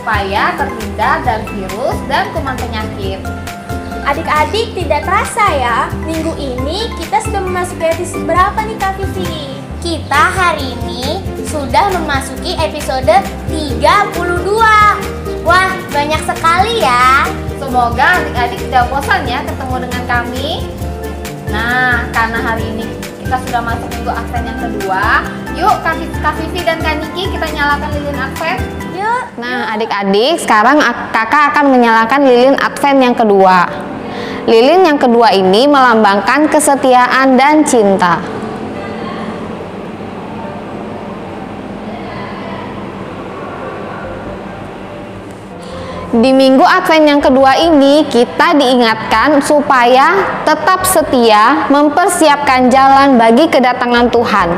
supaya terhindar dari virus dan kuman penyakit. Adik-adik, tidak terasa ya, minggu ini kita sudah memasuki episode berapa nih Kak Vivi? Kita hari ini sudah memasuki episode 32. Wah, banyak sekali ya. Semoga adik-adik tidak bosan ya ketemu dengan kami. Nah, karena hari ini kita sudah masuk minggu Advent yang kedua, yuk Kak Vivi dan Kak Niki kita nyalakan lilin Advent. Yuk. Nah, adik-adik, sekarang kakak akan menyalakan lilin Advent yang kedua. Lilin yang kedua ini melambangkan kesetiaan dan cinta. Di minggu Advent yang kedua ini kita diingatkan supaya tetap setia mempersiapkan jalan bagi kedatangan Tuhan.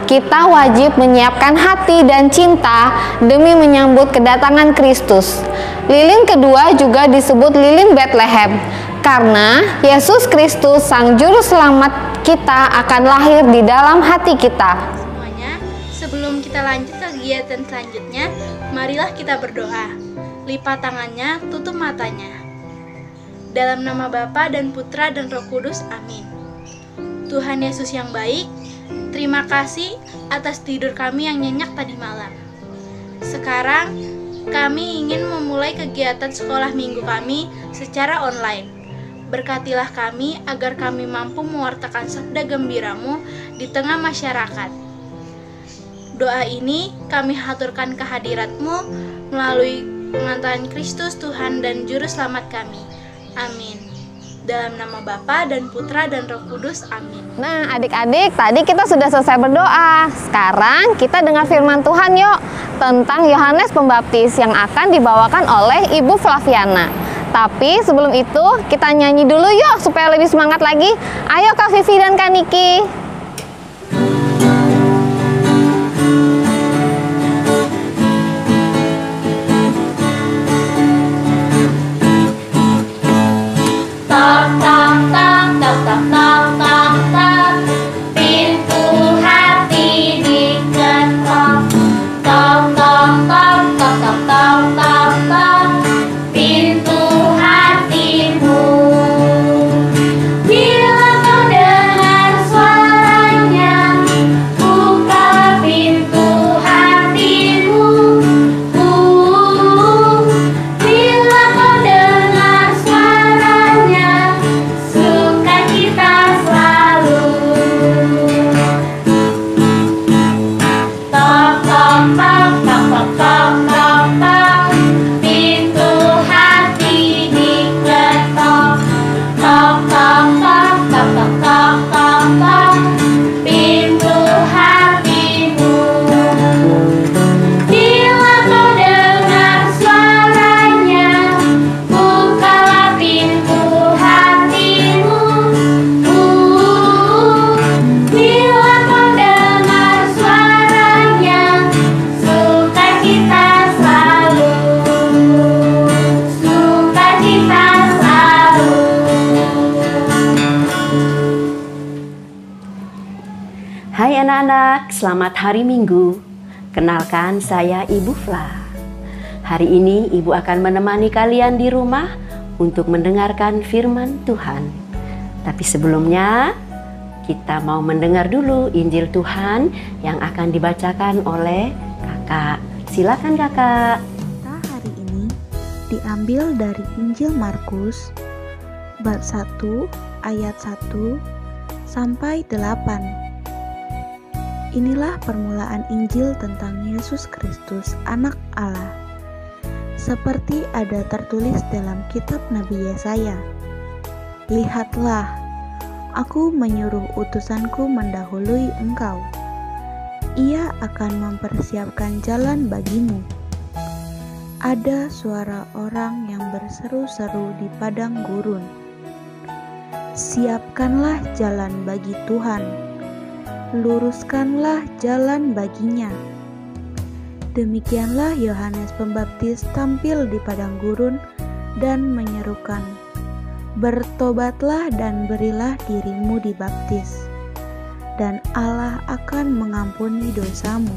Kita wajib menyiapkan hati dan cinta demi menyambut kedatangan Kristus. Lilin kedua juga disebut lilin Bethlehem karena Yesus Kristus Sang Juru Selamat kita akan lahir di dalam hati kita. Semuanya, sebelum kita lanjut ke kegiatan selanjutnya, marilah kita berdoa. Lipat tangannya, tutup matanya. Dalam nama Bapa dan Putra dan Roh Kudus, amin. Tuhan Yesus yang baik, terima kasih atas tidur kami yang nyenyak tadi malam. Sekarang, kami ingin memulai kegiatan sekolah minggu kami secara online. Berkatilah kami agar kami mampu mewartakan sabda gembira-Mu di tengah masyarakat. Doa ini kami haturkan kehadirat-Mu melalui pengantaran Kristus Tuhan dan Juru Selamat kami. Amin. Dalam nama Bapa dan Putra dan Roh Kudus, amin. Nah, adik-adik, tadi kita sudah selesai berdoa. Sekarang kita dengar firman Tuhan yuk tentang Yohanes Pembaptis yang akan dibawakan oleh Ibu Flaviana. Tapi sebelum itu kita nyanyi dulu yuk supaya lebih semangat lagi. Ayo Kak Vivi dan Kak Niki. Hai anak-anak, selamat hari Minggu. Kenalkan, saya Ibu Fla. Hari ini Ibu akan menemani kalian di rumah untuk mendengarkan firman Tuhan. Tapi sebelumnya, kita mau mendengar dulu Injil Tuhan yang akan dibacakan oleh kakak. Silakan kakak. Kita hari ini diambil dari Injil Markus bab 1 ayat 1 sampai 8. Inilah permulaan Injil tentang Yesus Kristus, Anak Allah. Seperti ada tertulis dalam kitab Nabi Yesaya, "Lihatlah, aku menyuruh utusanku mendahului engkau. Ia akan mempersiapkan jalan bagimu." Ada suara orang yang berseru-seru di padang gurun, "Siapkanlah jalan bagi Tuhan, luruskanlah jalan baginya." Demikianlah Yohanes Pembaptis tampil di padang gurun dan menyerukan, "Bertobatlah dan berilah dirimu dibaptis, dan Allah akan mengampuni dosamu."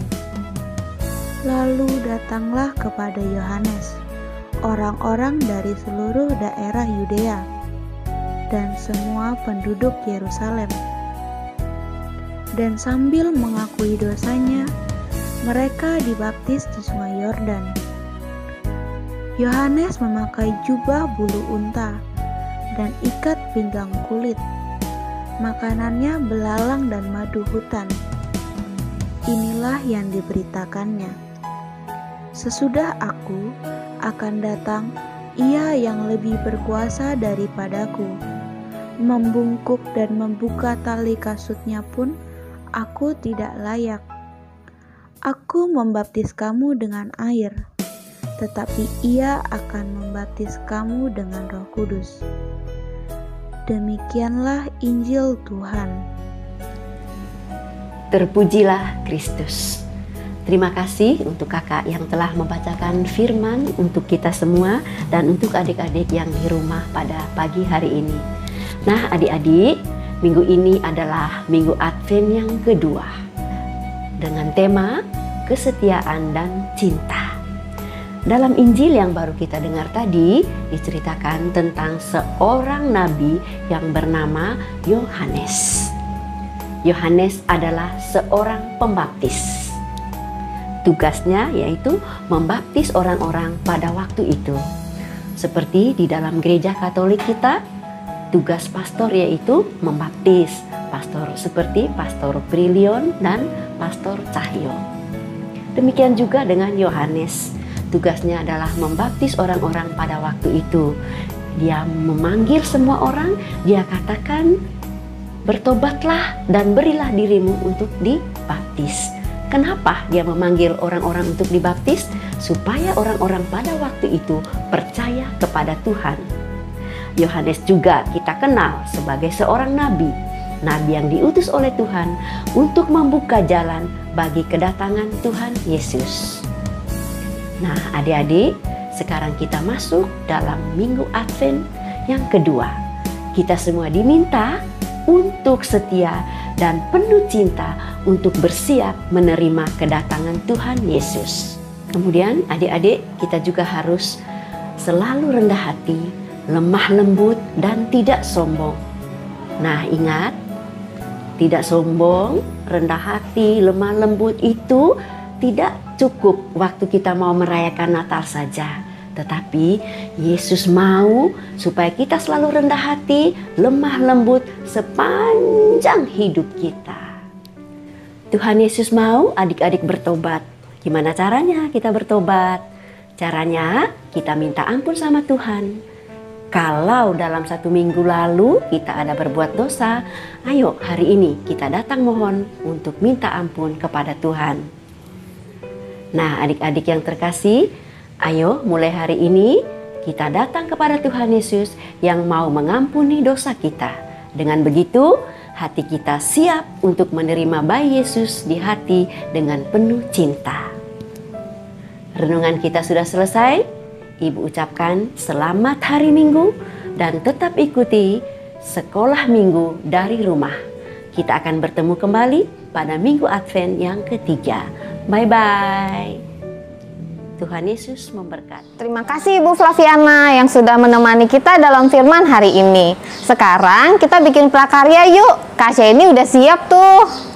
Lalu datanglah kepada Yohanes orang-orang dari seluruh daerah Yudea dan semua penduduk Yerusalem. Dan sambil mengakui dosanya, mereka dibaptis di Sungai Yordan. Yohanes memakai jubah bulu unta dan ikat pinggang kulit. Makanannya belalang dan madu hutan. Inilah yang diberitakannya. Sesudah aku akan datang Ia yang lebih berkuasa daripadaku. Membungkuk dan membuka tali kasutnya pun aku tidak layak. Aku membaptis kamu dengan air, tetapi Ia akan membaptis kamu dengan Roh Kudus. Demikianlah Injil Tuhan. Terpujilah Kristus. Terima kasih untuk kakak yang telah membacakan firman untuk kita semua dan untuk adik-adik yang di rumah pada pagi hari ini. Nah adik-adik, minggu ini adalah minggu Advent yang kedua dengan tema kesetiaan dan cinta. Dalam Injil yang baru kita dengar tadi diceritakan tentang seorang nabi yang bernama Yohanes. Yohanes adalah seorang pembaptis. Tugasnya yaitu membaptis orang-orang pada waktu itu. Seperti di dalam gereja Katolik kita, tugas pastor yaitu membaptis. Pastor seperti Pastor Brilion dan Pastor Cahyo. Demikian juga dengan Yohanes. Tugasnya adalah membaptis orang-orang pada waktu itu. Dia memanggil semua orang, dia katakan, bertobatlah dan berilah dirimu untuk dibaptis. Kenapa dia memanggil orang-orang untuk dibaptis? Supaya orang-orang pada waktu itu percaya kepada Tuhan. Yohanes juga kita kenal sebagai seorang nabi. Nabi yang diutus oleh Tuhan untuk membuka jalan bagi kedatangan Tuhan Yesus. Nah adik-adik, sekarang kita masuk dalam minggu Advent yang kedua. Kita semua diminta untuk setia dan penuh cinta untuk bersiap menerima kedatangan Tuhan Yesus. Kemudian adik-adik, kita juga harus selalu rendah hati, lemah lembut dan tidak sombong. Nah ingat, tidak sombong, rendah hati, lemah lembut itu tidak cukup waktu kita mau merayakan Natal saja. Tetapi Yesus mau supaya kita selalu rendah hati, lemah lembut sepanjang hidup kita. Tuhan Yesus mau adik-adik bertobat. Gimana caranya kita bertobat? Caranya kita minta ampun sama Tuhan. Kalau dalam 1 minggu lalu kita ada berbuat dosa, ayo hari ini kita datang mohon untuk minta ampun kepada Tuhan. Nah adik-adik yang terkasih, ayo mulai hari ini kita datang kepada Tuhan Yesus yang mau mengampuni dosa kita. Dengan begitu hati kita siap untuk menerima bayi Yesus di hati dengan penuh cinta. Renungan kita sudah selesai. Ibu ucapkan selamat hari Minggu dan tetap ikuti sekolah Minggu dari rumah. Kita akan bertemu kembali pada Minggu Advent yang ketiga. Bye-bye. Tuhan Yesus memberkati. Terima kasih Ibu Flaviana yang sudah menemani kita dalam firman hari ini. Sekarang kita bikin prakarya yuk. Kak Sheni udah siap tuh.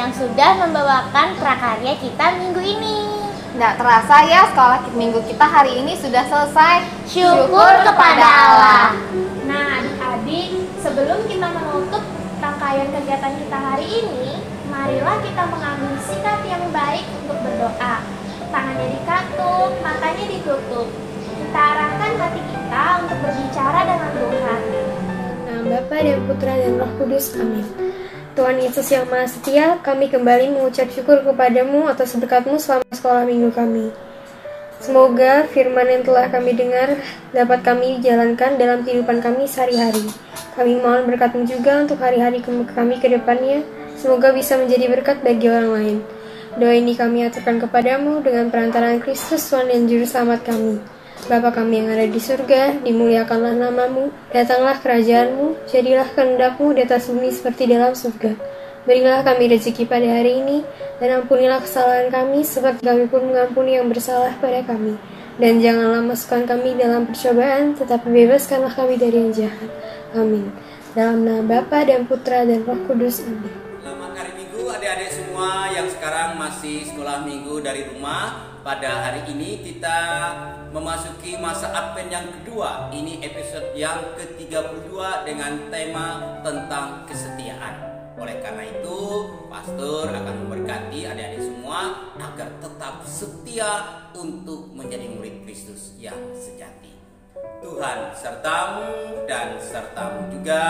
yang sudah membawakan prakarya kita minggu ini. Nggak terasa ya sekolah minggu kita hari ini sudah selesai. Syukur kepada Allah. Nah, adik-adik, sebelum kita menutup rangkaian kegiatan kita hari ini, marilah kita mengambil sikap yang baik untuk berdoa. Tangannya dikatup, matanya ditutup. Kita arahkan hati kita untuk berbicara dengan Tuhan. Nah, Bapa dan Putra dan Roh Kudus, amin. Tuhan Yesus yang Maha Setia, kami kembali mengucap syukur kepadamu atas berkat-Mu selama sekolah minggu kami. Semoga firman yang telah kami dengar dapat kami jalankan dalam kehidupan kami sehari-hari. Kami mohon berkat-Mu juga untuk hari-hari kami ke depannya, semoga bisa menjadi berkat bagi orang lain. Doa ini kami aturkan kepadamu dengan perantaraan Kristus Tuhan dan Juru Selamat kami. Bapa kami yang ada di surga, dimuliakanlah namamu, datanglah kerajaanmu, jadilah kehendak-Mu di atas bumi seperti dalam surga. Berilah kami rezeki pada hari ini, dan ampunilah kesalahan kami, seperti kami pun mengampuni yang bersalah pada kami. Dan janganlah masukkan kami dalam percobaan, tetapi bebaskanlah kami dari yang jahat. Amin. Dalam nama Bapa dan Putra dan Roh Kudus, amin. Selamat hari Minggu adik-adik semua yang sekarang masih sekolah minggu dari rumah. Pada hari ini kita memasuki masa Advent yang kedua. Ini episode yang ke-32 dengan tema tentang kesetiaan. Oleh karena itu, pastor akan memberkati adik-adik semua agar tetap setia untuk menjadi murid Kristus yang sejati. Tuhan sertamu dan sertamu juga.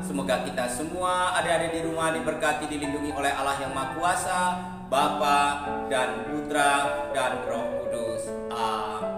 Semoga kita semua adik-adik di rumah diberkati, dilindungi oleh Allah yang Maha Kuasa, Bapa dan Putra dan Roh Kudus. Amin.